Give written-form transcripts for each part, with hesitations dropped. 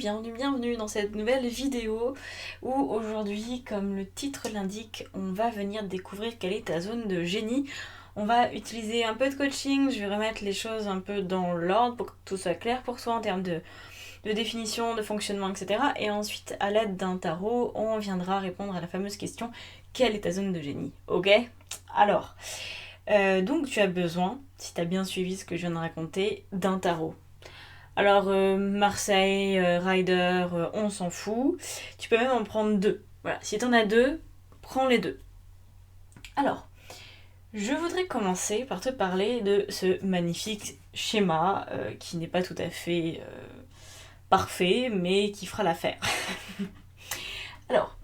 bienvenue dans cette nouvelle vidéo où aujourd'hui, comme le titre l'indique, on va venir découvrir quelle est ta zone de génie. On va utiliser un peu de coaching, je vais remettre les choses un peu dans l'ordre pour que tout soit clair pour toi en termes de définition, de fonctionnement, etc. Et ensuite, à l'aide d'un tarot, on viendra répondre à la fameuse question « Quelle est ta zone de génie ?» Ok ? Alors, donc tu as besoin, si tu as bien suivi ce que je viens de raconter, d'un tarot. Alors, Marseille, Rider, on s'en fout. Tu peux même en prendre deux. Voilà, si t'en as deux, prends les deux. Alors, je voudrais commencer par te parler de ce magnifique schéma qui n'est pas tout à fait parfait, mais qui fera l'affaire. Alors,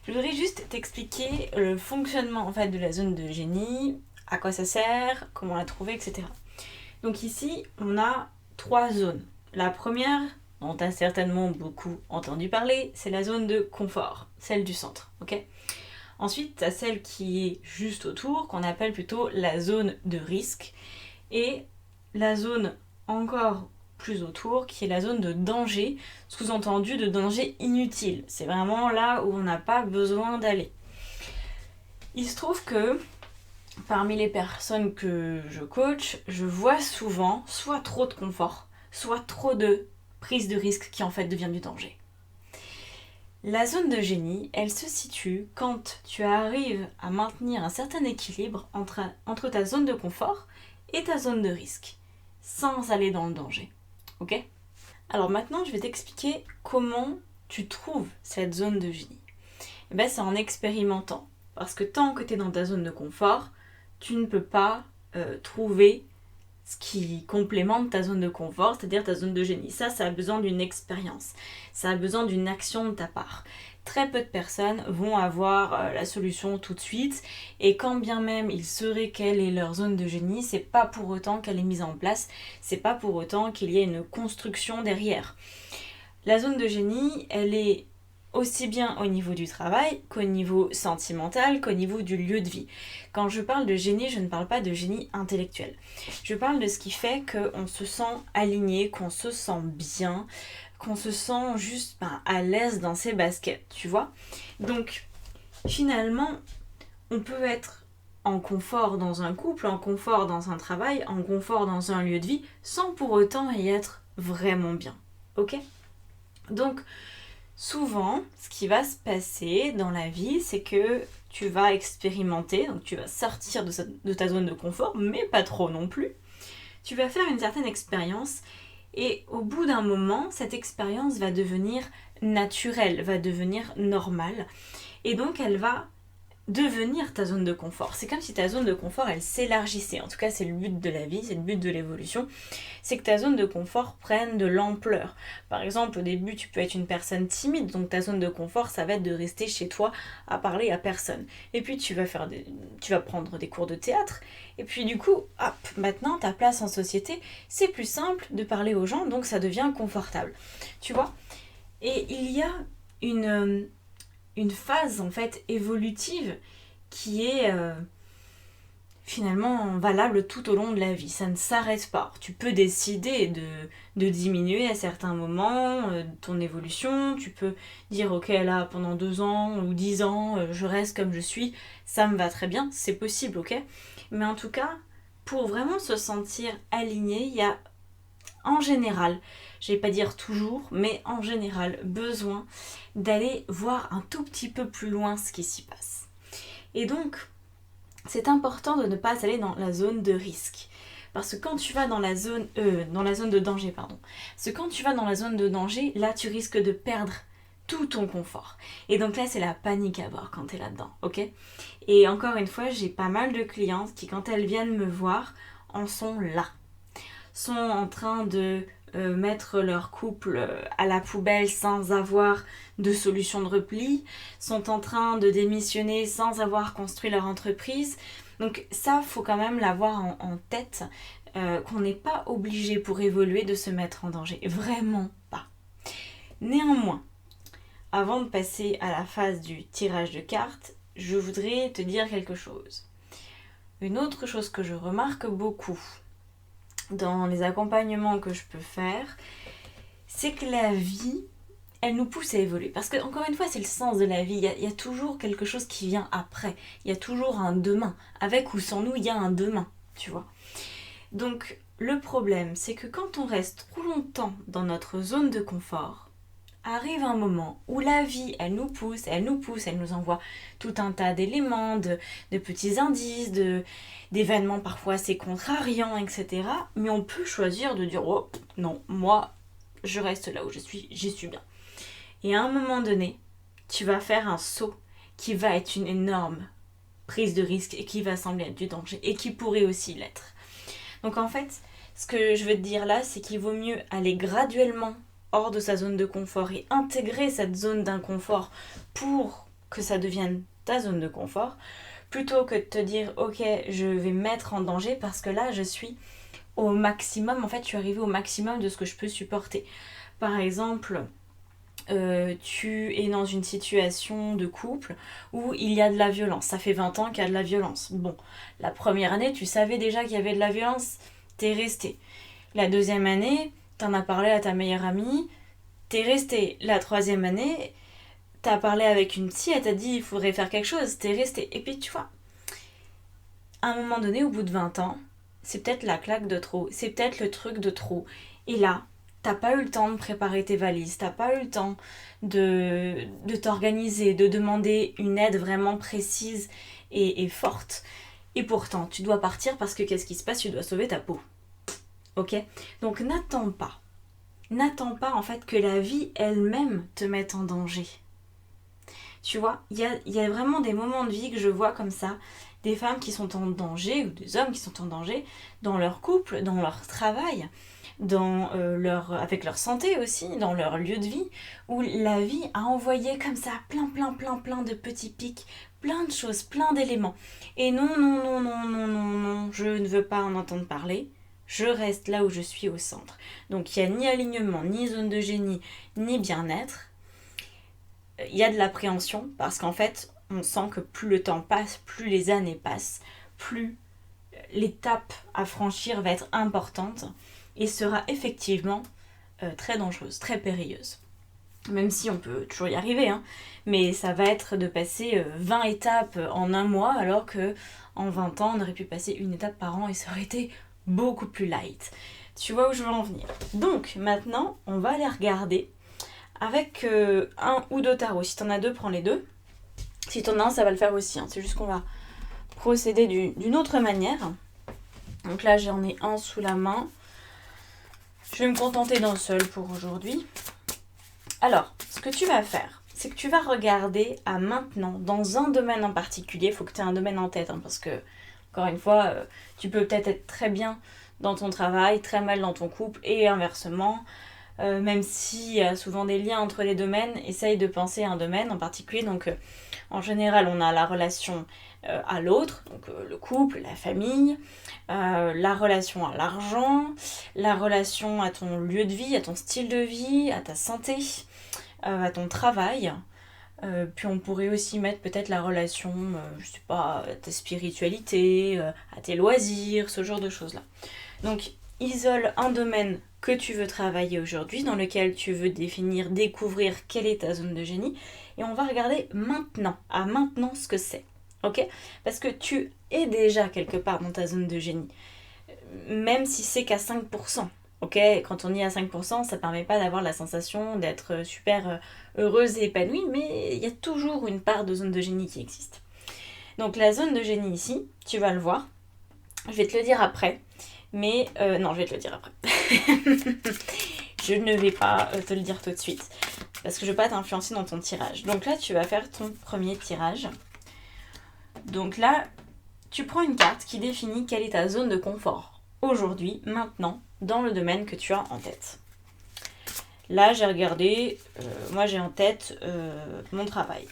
je voudrais juste t'expliquer le fonctionnement en fait de la zone de génie, à quoi ça sert, comment la trouver, etc. Donc ici, on a 3 zones. La première, dont tu as certainement beaucoup entendu parler, c'est la zone de confort, celle du centre, ok ? Ensuite, tu as celle qui est juste autour, qu'on appelle plutôt la zone de risque, et la zone encore plus autour, qui est la zone de danger, sous-entendu de danger inutile. C'est vraiment là où on n'a pas besoin d'aller. Il se trouve que parmi les personnes que je coach, je vois souvent soit trop de confort, soit trop de prise de risque qui en fait devient du danger. La zone de génie, elle se situe quand tu arrives à maintenir un certain équilibre entre ta zone de confort et ta zone de risque, sans aller dans le danger. Ok ? Alors maintenant, je vais t'expliquer comment tu trouves cette zone de génie. Et bien, c'est en expérimentant. Parce que tant que tu es dans ta zone de confort, tu ne peux pas trouver ce qui complémente ta zone de confort, c'est-à-dire ta zone de génie. Ça a besoin d'une expérience. Ça a besoin d'une action de ta part. Très peu de personnes vont avoir la solution tout de suite. Et quand bien même il serait quelle est leur zone de génie, c'est pas pour autant qu'elle est mise en place. C'est pas pour autant qu'il y ait une construction derrière. La zone de génie, elle est aussi bien au niveau du travail qu'au niveau sentimental, qu'au niveau du lieu de vie. Quand je parle de génie, je ne parle pas de génie intellectuel. Je parle de ce qui fait qu'on se sent aligné, qu'on se sent bien, qu'on se sent juste à l'aise dans ses baskets, tu vois. Donc, finalement, on peut être en confort dans un couple, en confort dans un travail, en confort dans un lieu de vie, sans pour autant y être vraiment bien. Ok ? Donc, souvent, ce qui va se passer dans la vie, c'est que tu vas expérimenter, donc tu vas sortir de ta zone de confort, mais pas trop non plus. Tu vas faire une certaine expérience et au bout d'un moment, cette expérience va devenir naturelle, va devenir normale. Et donc, elle va devenir ta zone de confort. C'est comme si ta zone de confort, elle s'élargissait. En tout cas, c'est le but de la vie, c'est le but de l'évolution. C'est que ta zone de confort prenne de l'ampleur. Par exemple, au début, tu peux être une personne timide, donc ta zone de confort, ça va être de rester chez toi à parler à personne. Et puis, tu vas prendre des cours de théâtre. Et puis, du coup, hop, maintenant, ta place en société, c'est plus simple de parler aux gens, donc ça devient confortable. Tu vois ? Et il y a une phase en fait évolutive qui est finalement valable tout au long de la vie. Ça ne s'arrête pas. Tu peux décider de diminuer à certains moments ton évolution. Tu peux dire ok là pendant 2 ans ou 10 ans je reste comme je suis. Ça me va très bien. C'est possible, ok ? Mais en tout cas, pour vraiment se sentir aligné, il y a en général, je vais pas dire toujours, mais en général, besoin d'aller voir un tout petit peu plus loin ce qui s'y passe. Et donc, c'est important de ne pas aller dans la zone de risque. Parce que quand tu vas dans la zone de danger, parce que quand tu vas dans la zone de danger, là tu risques de perdre tout ton confort. Et donc là, c'est la panique à bord quand tu es là-dedans, ok ? Et encore une fois, j'ai pas mal de clientes qui, quand elles viennent me voir, en sont là. Sont en train de mettre leur couple à la poubelle sans avoir de solution de repli, sont en train de démissionner sans avoir construit leur entreprise. Donc ça, faut quand même l'avoir en tête, qu'on n'est pas obligé pour évoluer de se mettre en danger. Vraiment pas. Néanmoins, avant de passer à la phase du tirage de cartes, je voudrais te dire quelque chose. Une autre chose que je remarque beaucoup dans les accompagnements que je peux faire, c'est que la vie elle nous pousse à évoluer. Parce que, encore une fois, c'est le sens de la vie. Il y a toujours quelque chose qui vient après. Il y a toujours un demain. Avec ou sans nous, il y a un demain, tu vois. Donc, le problème, c'est que quand on reste trop longtemps dans notre zone de confort, arrive un moment où la vie, elle nous pousse, elle nous envoie tout un tas d'éléments, de petits indices, d'événements parfois assez contrariants, etc. Mais on peut choisir de dire « Oh, non, moi, je reste là où je suis, j'y suis bien. » Et à un moment donné, tu vas faire un saut qui va être une énorme prise de risque et qui va sembler être du danger et qui pourrait aussi l'être. Donc en fait, ce que je veux te dire là, c'est qu'il vaut mieux aller graduellement hors de sa zone de confort et intégrer cette zone d'inconfort pour que ça devienne ta zone de confort, plutôt que de te dire ok, je vais me mettre en danger parce que là je suis au maximum, en fait je suis arrivée au maximum de ce que je peux supporter. Par exemple, tu es dans une situation de couple où il y a de la violence, ça fait 20 ans qu'il y a de la violence. Bon, la première année tu savais déjà qu'il y avait de la violence, t'es resté. La deuxième année, t'en as parlé à ta meilleure amie, t'es resté. La troisième année, t'as parlé avec une psy, elle t'a dit il faudrait faire quelque chose, t'es resté. Et puis tu vois, à un moment donné, au bout de 20 ans, c'est peut-être la claque de trop, c'est peut-être le truc de trop. Et là, t'as pas eu le temps de préparer tes valises, t'as pas eu le temps de t'organiser, de demander une aide vraiment précise et forte. Et pourtant, tu dois partir parce que qu'est-ce qui se passe? Tu dois sauver ta peau. Ok? Donc n'attends pas. N'attends pas en fait que la vie elle-même te mette en danger. Tu vois, il y a vraiment des moments de vie que je vois comme ça, des femmes qui sont en danger ou des hommes qui sont en danger dans leur couple, dans leur travail, avec leur santé aussi, dans leur lieu de vie, où la vie a envoyé comme ça plein de petits pics, plein de choses, plein d'éléments. Et non, je ne veux pas en entendre parler. Je reste là où je suis au centre. Donc il n'y a ni alignement, ni zone de génie, ni bien-être. Il y a de l'appréhension parce qu'en fait, on sent que plus le temps passe, plus les années passent, plus l'étape à franchir va être importante et sera effectivement très dangereuse, très périlleuse. Même si on peut toujours y arriver, hein, mais ça va être de passer 20 étapes en un mois alors que en 20 ans, on aurait pu passer une étape par an et ça aurait été beaucoup plus light. Tu vois où je veux en venir. Donc maintenant, on va aller regarder avec un ou deux tarots. Si t'en as deux, prends les deux. Si t'en as un, ça va le faire aussi. Hein. C'est juste qu'on va procéder d'une autre manière. Donc là, j'en ai un sous la main. Je vais me contenter d'un seul pour aujourd'hui. Alors, ce que tu vas faire, c'est que tu vas regarder à maintenant, dans un domaine en particulier. Il faut que tu aies un domaine en tête, hein, parce que encore une fois, tu peux peut-être être très bien dans ton travail, très mal dans ton couple et inversement. Même s'il y a souvent des liens entre les domaines, essaye de penser à un domaine en particulier. Donc en général, on a la relation à l'autre, donc le couple, la famille, la relation à l'argent, la relation à ton lieu de vie, à ton style de vie, à ta santé, à ton travail. Puis on pourrait aussi mettre peut-être la relation, je sais pas, à ta spiritualité, à tes loisirs, ce genre de choses-là. Donc isole un domaine que tu veux travailler aujourd'hui, dans lequel tu veux découvrir quelle est ta zone de génie, et on va regarder maintenant, à maintenant ce que c'est. Ok? Parce que tu es déjà quelque part dans ta zone de génie, même si c'est qu'à 5%. Ok, quand on y est à 5%, ça ne permet pas d'avoir la sensation d'être super heureuse et épanouie, mais il y a toujours une part de zone de génie qui existe. Donc la zone de génie ici, tu vas le voir, je vais te le dire après, mais non, je vais te le dire après. Je ne vais pas te le dire tout de suite, parce que je ne vais pas t'influencer dans ton tirage. Donc là, tu vas faire ton premier tirage. Donc là, tu prends une carte qui définit quelle est ta zone de confort aujourd'hui, maintenant, dans le domaine que tu as en tête. Là, j'ai regardé, moi j'ai en tête mon travail.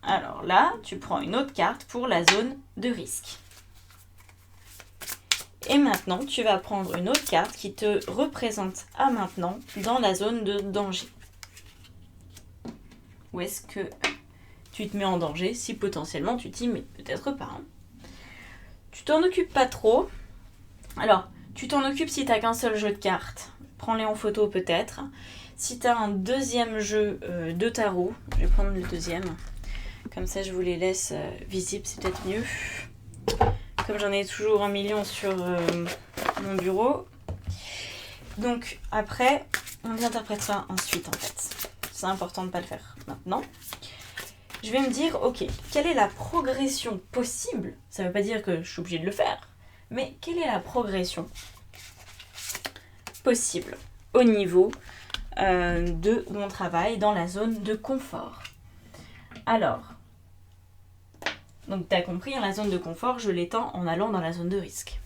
Alors là, tu prends une autre carte pour la zone de risque. Et maintenant, tu vas prendre une autre carte qui te représente à maintenant dans la zone de danger. Où est-ce que tu te mets en danger si potentiellement tu t'y mets? Peut-être pas. Hein. Tu t'en occupes pas trop. Alors, tu t'en occupes si tu n'as qu'un seul jeu de cartes. Prends-les en photo peut-être. Si tu as un deuxième jeu de tarot, je vais prendre le deuxième. Comme ça, je vous les laisse visibles, c'est peut-être mieux. Comme j'en ai toujours 1 million sur mon bureau. Donc après, on interprétera ensuite en fait. C'est important de ne pas le faire maintenant. Je vais me dire, ok, quelle est la progression possible? Ça ne veut pas dire que je suis obligée de le faire, mais quelle est la progression possible au niveau de mon travail dans la zone de confort? Alors, donc tu as compris, la zone de confort, je l'étends en allant dans la zone de risque.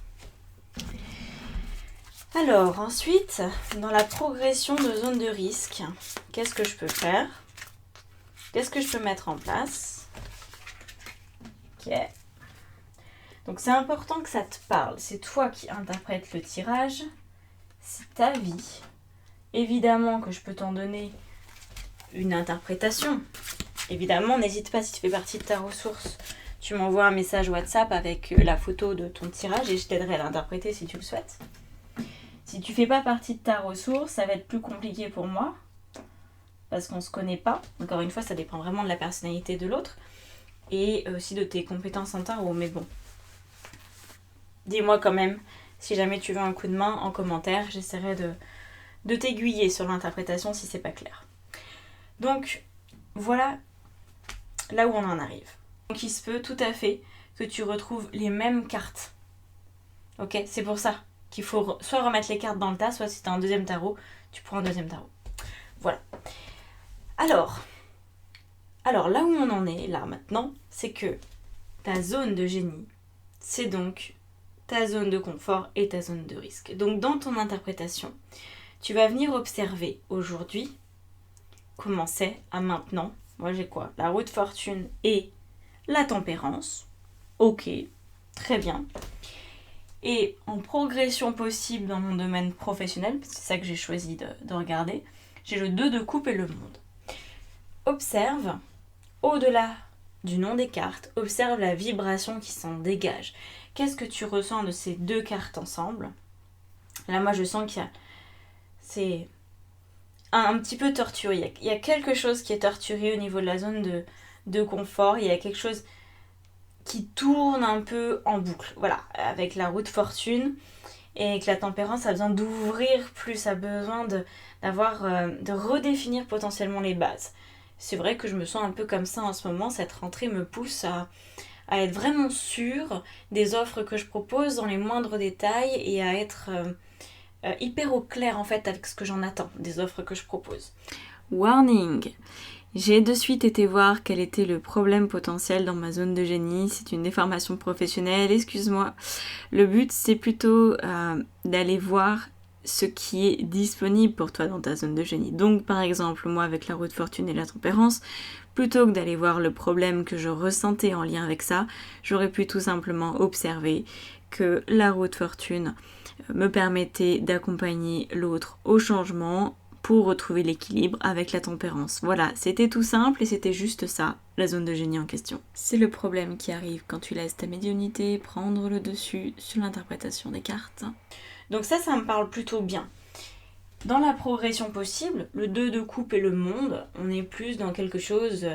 Alors, ensuite, dans la progression de zone de risque, qu'est-ce que je peux faire? Qu'est-ce que je peux mettre en place? Ok. Donc, c'est important que ça te parle. C'est toi qui interprètes le tirage. C'est ta vie. Évidemment que je peux t'en donner une interprétation. Évidemment, n'hésite pas si tu fais partie de ta ressource. Tu m'envoies un message WhatsApp avec la photo de ton tirage et je t'aiderai à l'interpréter si tu le souhaites. Si tu fais pas partie de ta ressource, ça va être plus compliqué pour moi parce qu'on se connaît pas. Encore une fois, ça dépend vraiment de la personnalité de l'autre et aussi de tes compétences en tarot. Mais bon, dis-moi quand même si jamais tu veux un coup de main en commentaire. J'essaierai de t'aiguiller sur l'interprétation si c'est pas clair. Donc voilà là où on en arrive. Donc il se peut tout à fait que tu retrouves les mêmes cartes. Ok, c'est pour ça qu'il faut soit remettre les cartes dans le tas, soit si tu as un deuxième tarot, tu prends un deuxième tarot. Voilà. Alors là où on en est, là maintenant, c'est que ta zone de génie, c'est donc ta zone de confort et ta zone de risque. Donc dans ton interprétation, tu vas venir observer aujourd'hui comment c'est à maintenant. Moi j'ai quoi? La roue de fortune et la tempérance. Ok, très bien. Et en progression possible dans mon domaine professionnel, c'est ça que j'ai choisi de regarder, j'ai le 2 de coupe et le monde. Observe, au-delà du nom des cartes, observe la vibration qui s'en dégage. Qu'est-ce que tu ressens de ces deux cartes ensemble? Là, moi, je sens qu'il y a... C'est un petit peu torturé. Il y a quelque chose qui est torturé au niveau de la zone de confort. Il y a quelque chose qui tourne un peu en boucle. Voilà, avec la roue de fortune et que la tempérance a besoin d'ouvrir plus, a besoin de redéfinir potentiellement les bases. C'est vrai que je me sens un peu comme ça en ce moment. Cette rentrée me pousse à être vraiment sûre des offres que je propose dans les moindres détails et à être hyper au clair en fait avec ce que j'en attends des offres que je propose. Warning! J'ai de suite été voir quel était le problème potentiel dans ma zone de génie. C'est une déformation professionnelle, excuse-moi. Le but, c'est plutôt d'aller voir ce qui est disponible pour toi dans ta zone de génie. Donc, par exemple, moi, avec la roue de fortune et la tempérance, plutôt que d'aller voir le problème que je ressentais en lien avec ça, j'aurais pu tout simplement observer que la roue de fortune me permettait d'accompagner l'autre au changement pour retrouver l'équilibre avec la tempérance. Voilà, c'était tout simple et c'était juste ça, la zone de génie en question. C'est le problème qui arrive quand tu laisses ta médiumnité prendre le dessus sur l'interprétation des cartes. Donc ça me parle plutôt bien. Dans la progression possible, le 2 de coupe et le monde, on est plus dans quelque chose...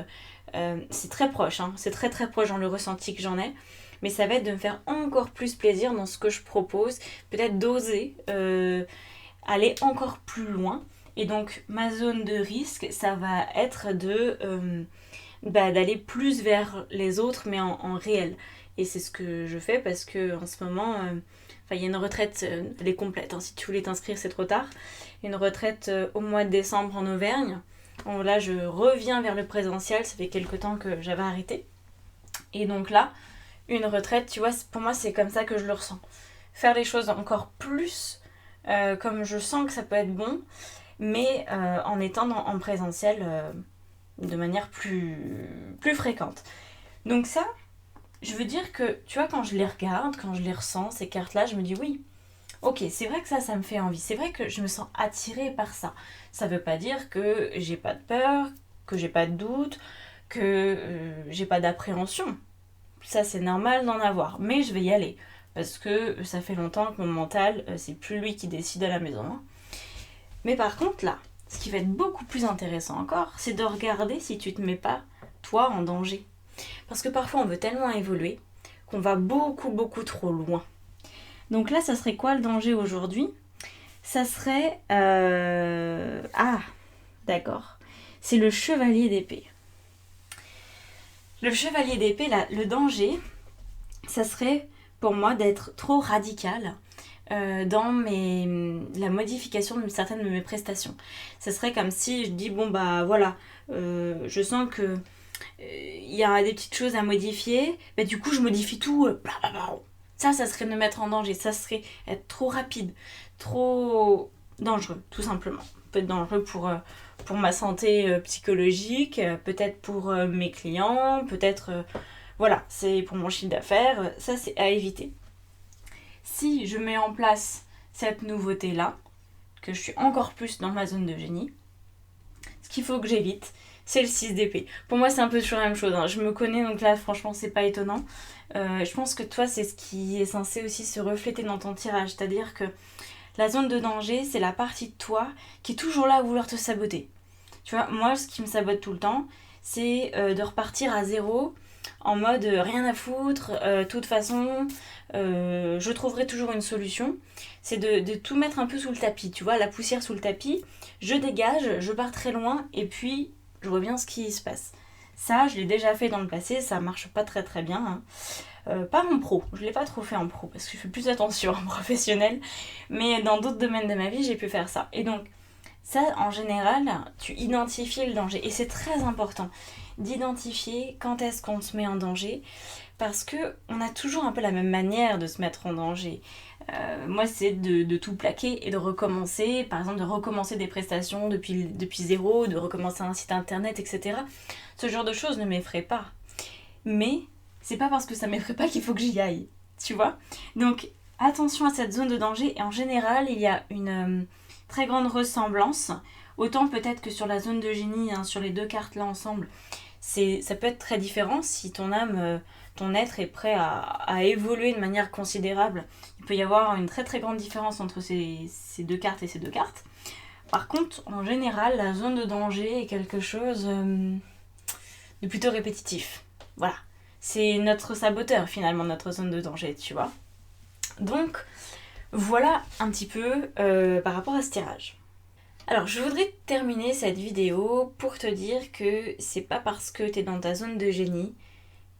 c'est très proche, hein, c'est très très proche dans le ressenti que j'en ai, mais ça va être de me faire encore plus plaisir dans ce que je propose, peut-être d'oser aller encore plus loin. Et donc ma zone de risque, ça va être d'aller plus vers les autres, mais en réel. Et c'est ce que je fais parce que en ce moment, il y a une retraite, elle est complète, hein, si tu voulais t'inscrire c'est trop tard. Une retraite au mois de décembre en Auvergne. Bon, là je reviens vers le présentiel, ça fait quelques temps que j'avais arrêté. Et donc là, une retraite, tu vois, pour moi c'est comme ça que je le ressens. Faire les choses encore plus comme je sens que ça peut être bon, mais en étant en présentiel de manière plus fréquente. Donc ça, je veux dire que, tu vois, quand je les regarde, quand je les ressens, ces cartes-là, je me dis oui, ok, c'est vrai que ça me fait envie, c'est vrai que je me sens attirée par ça. Ça veut pas dire que j'ai pas de peur, que j'ai pas de doute, que j'ai pas d'appréhension. Ça, c'est normal d'en avoir, mais je vais y aller. Parce que ça fait longtemps que mon mental, c'est plus lui qui décide à la maison. Hein. Mais par contre, là, ce qui va être beaucoup plus intéressant encore, c'est de regarder si tu te mets pas, toi, en danger. Parce que parfois, on veut tellement évoluer qu'on va beaucoup trop loin. Donc là, ça serait quoi le danger aujourd'hui? Ça serait... Ah, d'accord. C'est le chevalier d'épée. Le chevalier d'épée, là, le danger, ça serait pour moi d'être trop radical dans la modification de certaines de mes prestations. Ça serait comme si je dis, bon bah voilà, je sens que il y a des petites choses à modifier, bah, du coup je modifie tout, ça serait me mettre en danger, ça serait être trop rapide, trop dangereux, tout simplement. Peut être dangereux pour ma santé psychologique, peut-être pour mes clients, peut-être, voilà, c'est pour mon chiffre d'affaires, ça c'est à éviter. Si je mets en place cette nouveauté-là, que je suis encore plus dans ma zone de génie, ce qu'il faut que j'évite, c'est le 6 d'épée. Pour moi, c'est un peu toujours la même chose. Hein. Je me connais, donc là, franchement, c'est pas étonnant. Je pense que toi, c'est ce qui est censé aussi se refléter dans ton tirage. C'est-à-dire que la zone de danger, c'est la partie de toi qui est toujours là à vouloir te saboter. Tu vois, moi, ce qui me sabote tout le temps, c'est de repartir à zéro, en mode rien à foutre, de toute façon, je trouverai toujours une solution. C'est de tout mettre un peu sous le tapis, tu vois, la poussière sous le tapis, je dégage, je pars très loin, et puis je vois bien ce qui se passe. Ça, je l'ai déjà fait dans le passé, ça marche pas très bien. Hein. Pas en pro, je l'ai pas trop fait en pro, parce que je fais plus attention en professionnel, mais dans d'autres domaines de ma vie, j'ai pu faire ça. Et donc, ça, en général, tu identifies le danger. Et c'est très important d'identifier quand est-ce qu'on se met en danger, parce que on a toujours un peu la même manière de se mettre en danger. Moi, c'est de tout plaquer et de recommencer, par exemple de recommencer des prestations depuis zéro, de recommencer un site internet, etc. Ce genre de choses ne m'effraie pas. Mais c'est pas parce que ça m'effraie pas qu'il faut que j'y aille, tu vois. Donc, attention à cette zone de danger, et en général, il y a une très grande ressemblance. Autant peut-être que sur la zone de génie, hein, sur les deux cartes là ensemble, ça peut être très différent si ton âme, ton être est prêt à évoluer de manière considérable. Il peut y avoir une très grande différence entre ces deux cartes et ces deux cartes. Par contre, en général, la zone de danger est quelque chose de plutôt répétitif. Voilà. C'est notre saboteur finalement, notre zone de danger, tu vois. Donc, voilà un petit peu par rapport à ce tirage. Alors, je voudrais terminer cette vidéo pour te dire que c'est pas parce que t'es dans ta zone de génie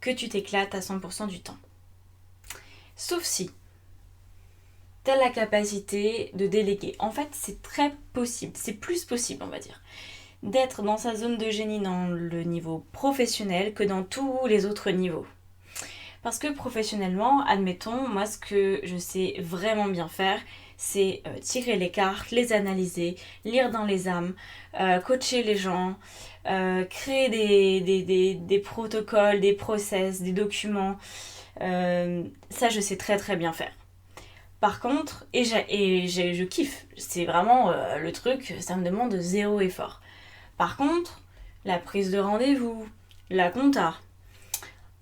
que tu t'éclates à 100% du temps. Sauf si t'as la capacité de déléguer. En fait, c'est très possible, c'est plus possible, on va dire, d'être dans sa zone de génie dans le niveau professionnel que dans tous les autres niveaux. Parce que professionnellement, admettons, moi ce que je sais vraiment bien faire, c'est tirer les cartes, les analyser, lire dans les âmes, coacher les gens, créer des protocoles, des process, des documents. Ça, je sais très bien faire. Par contre, je kiffe, c'est vraiment le truc, ça me demande zéro effort. Par contre, la prise de rendez-vous, la compta,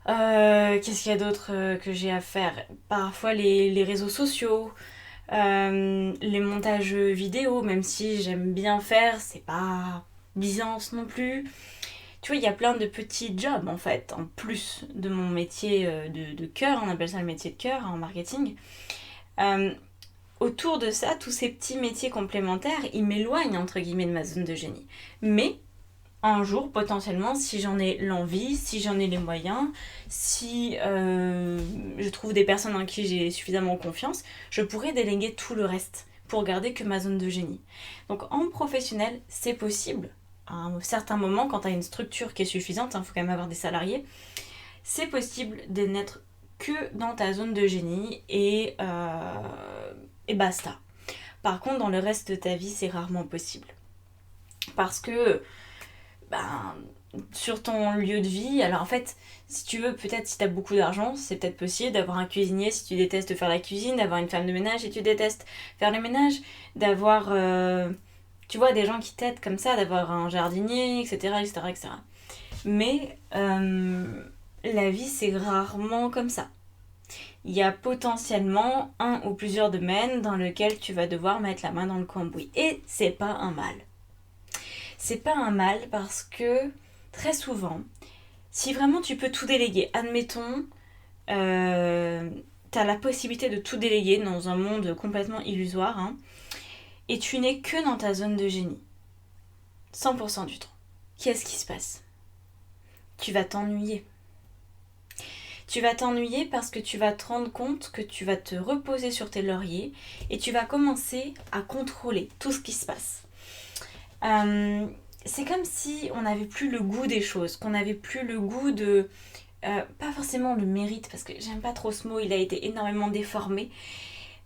qu'est-ce qu'il y a d'autre que j'ai à faire? Parfois les réseaux sociaux, les montages vidéo, même si j'aime bien faire, c'est pas Byzance non plus. Tu vois, il y a plein de petits jobs en fait, en plus de mon métier de cœur, on appelle ça le métier de cœur en marketing. Autour de ça, tous ces petits métiers complémentaires, ils m'éloignent entre guillemets de ma zone de génie. Mais un jour, potentiellement, si j'en ai l'envie, si j'en ai les moyens, si je trouve des personnes en qui j'ai suffisamment confiance, je pourrais déléguer tout le reste pour garder que ma zone de génie. Donc en professionnel, c'est possible. À un certain moment, quand tu as une structure qui est suffisante, il faut quand même avoir des salariés, c'est possible de n'être que dans ta zone de génie et basta. Par contre, dans le reste de ta vie, c'est rarement possible. Parce que sur ton lieu de vie, alors en fait, si tu veux, peut-être si tu as beaucoup d'argent, c'est peut-être possible d'avoir un cuisinier si tu détestes faire la cuisine, d'avoir une femme de ménage si tu détestes faire le ménage, d'avoir, tu vois, des gens qui t'aident comme ça, d'avoir un jardinier, etc. Mais la vie, c'est rarement comme ça. Il y a potentiellement un ou plusieurs domaines dans lesquels tu vas devoir mettre la main dans le cambouis. Et c'est pas un mal. C'est pas un mal parce que très souvent, si vraiment tu peux tout déléguer, admettons, t'as la possibilité de tout déléguer dans un monde complètement illusoire, hein, et tu n'es que dans ta zone de génie, 100% du temps. Qu'est-ce qui se passe? Tu vas t'ennuyer. Tu vas t'ennuyer parce que tu vas te rendre compte que tu vas te reposer sur tes lauriers et tu vas commencer à contrôler tout ce qui se passe. C'est comme si on n'avait plus le goût des choses, qu'on n'avait plus le goût de... pas forcément le mérite, parce que j'aime pas trop ce mot, il a été énormément déformé,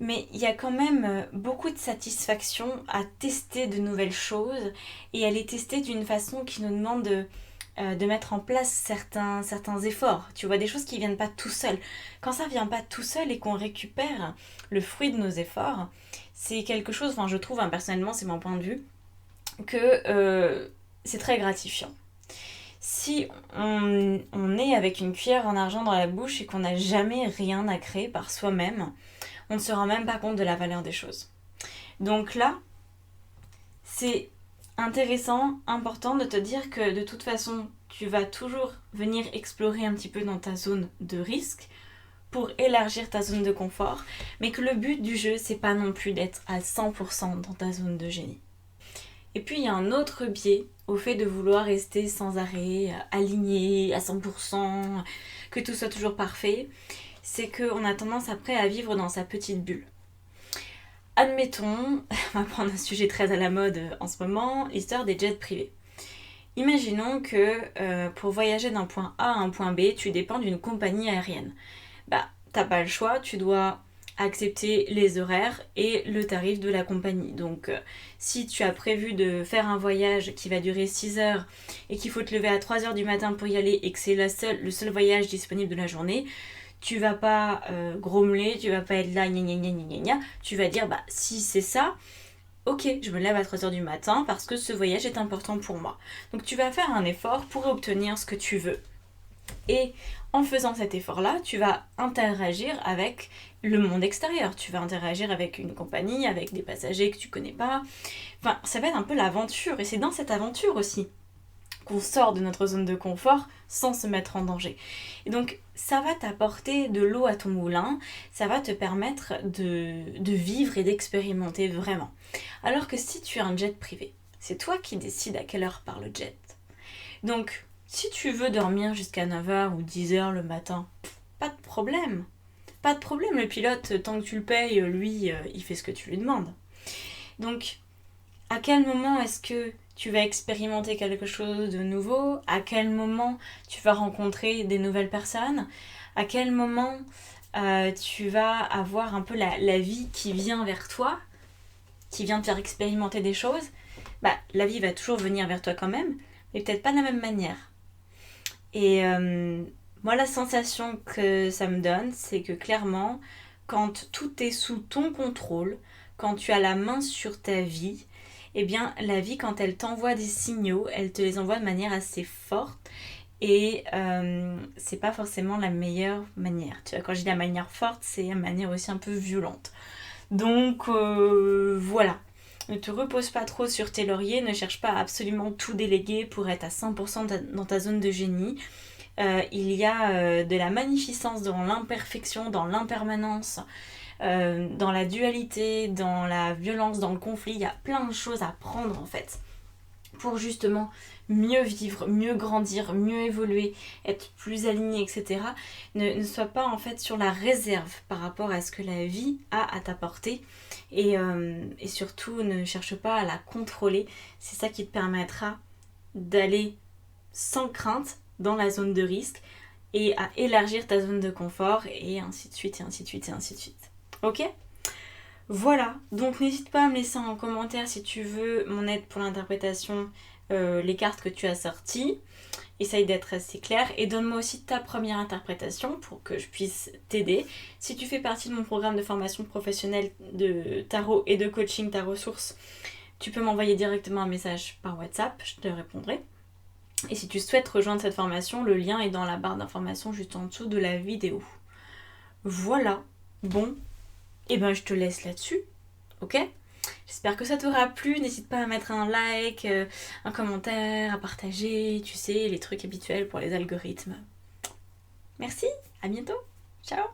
mais il y a quand même beaucoup de satisfaction à tester de nouvelles choses et à les tester d'une façon qui nous demande de mettre en place certains efforts. Tu vois, des choses qui viennent pas tout seul. Quand ça vient pas tout seul et qu'on récupère le fruit de nos efforts, c'est quelque chose, enfin je trouve, hein, personnellement, c'est mon point de vue, que c'est très gratifiant. Si on est avec une cuillère en argent dans la bouche et qu'on n'a jamais rien à créer par soi-même, on ne se rend même pas compte de la valeur des choses. Donc là, c'est intéressant, important de te dire que de toute façon, tu vas toujours venir explorer un petit peu dans ta zone de risque pour élargir ta zone de confort, mais que le but du jeu, c'est pas non plus d'être à 100% dans ta zone de génie. Et puis il y a un autre biais au fait de vouloir rester sans arrêt, aligné à 100%, que tout soit toujours parfait, c'est qu'on a tendance après à vivre dans sa petite bulle. Admettons, on va prendre un sujet très à la mode en ce moment, l'histoire des jets privés. Imaginons que pour voyager d'un point A à un point B, tu dépends d'une compagnie aérienne. Bah, t'as pas le choix, tu dois accepter les horaires et le tarif de la compagnie. Donc si tu as prévu de faire un voyage qui va durer 6 heures et qu'il faut te lever à 3 heures du matin pour y aller et que c'est le seul voyage disponible de la journée, tu vas pas grommeler, tu vas pas être là, gna gna gna gna gna, tu vas dire, bah si c'est ça, ok, je me lève à 3 heures du matin parce que ce voyage est important pour moi. Donc tu vas faire un effort pour obtenir ce que tu veux. Et en faisant cet effort-là, tu vas interagir avec le monde extérieur. Tu vas interagir avec une compagnie, avec des passagers que tu connais pas. Enfin, ça va être un peu l'aventure. Et c'est dans cette aventure aussi qu'on sort de notre zone de confort sans se mettre en danger. Et donc, ça va t'apporter de l'eau à ton moulin. Ça va te permettre de vivre et d'expérimenter vraiment. Alors que si tu as un jet privé, c'est toi qui décides à quelle heure part le jet. Donc, si tu veux dormir jusqu'à 9h ou 10h le matin, pas de problème. Pas de problème, le pilote, tant que tu le payes, lui, il fait ce que tu lui demandes. Donc, à quel moment est-ce que tu vas expérimenter quelque chose de nouveau? À quel moment tu vas rencontrer des nouvelles personnes? À quel moment tu vas avoir un peu la vie qui vient vers toi, qui vient te faire expérimenter des choses? Bah, la vie va toujours venir vers toi quand même, mais peut-être pas de la même manière. Et moi, la sensation que ça me donne, c'est que clairement, quand tout est sous ton contrôle, quand tu as la main sur ta vie, eh bien, la vie, quand elle t'envoie des signaux, elle te les envoie de manière assez forte. Et c'est pas forcément la meilleure manière. Tu vois, quand je dis la manière forte, c'est une manière aussi un peu violente. Donc, voilà. Ne te repose pas trop sur tes lauriers, ne cherche pas à absolument tout déléguer pour être à 100% dans ta zone de génie. Il y a de la magnificence dans l'imperfection, dans l'impermanence, dans la dualité, dans la violence, dans le conflit. Il y a plein de choses à prendre en fait pour justement mieux vivre, mieux grandir, mieux évoluer, être plus aligné, etc. Ne sois pas en fait sur la réserve par rapport à ce que la vie a à t'apporter et surtout ne cherche pas à la contrôler. C'est ça qui te permettra d'aller sans crainte dans la zone de risque et à élargir ta zone de confort et ainsi de suite et ainsi de suite et ainsi de suite. Ok ? Voilà, donc n'hésite pas à me laisser en commentaire si tu veux mon aide pour l'interprétation, les cartes que tu as sorties. Essaye d'être assez clair et donne-moi aussi ta première interprétation pour que je puisse t'aider. Si tu fais partie de mon programme de formation professionnelle de tarot et de coaching tarot source, tu peux m'envoyer directement un message par WhatsApp, je te répondrai. Et si tu souhaites rejoindre cette formation, le lien est dans la barre d'information juste en dessous de la vidéo. Voilà, bon, et ben je te laisse là-dessus, ok ? J'espère que ça t'aura plu. N'hésite pas à mettre un like, un commentaire, à partager, tu sais, les trucs habituels pour les algorithmes. Merci, à bientôt. Ciao.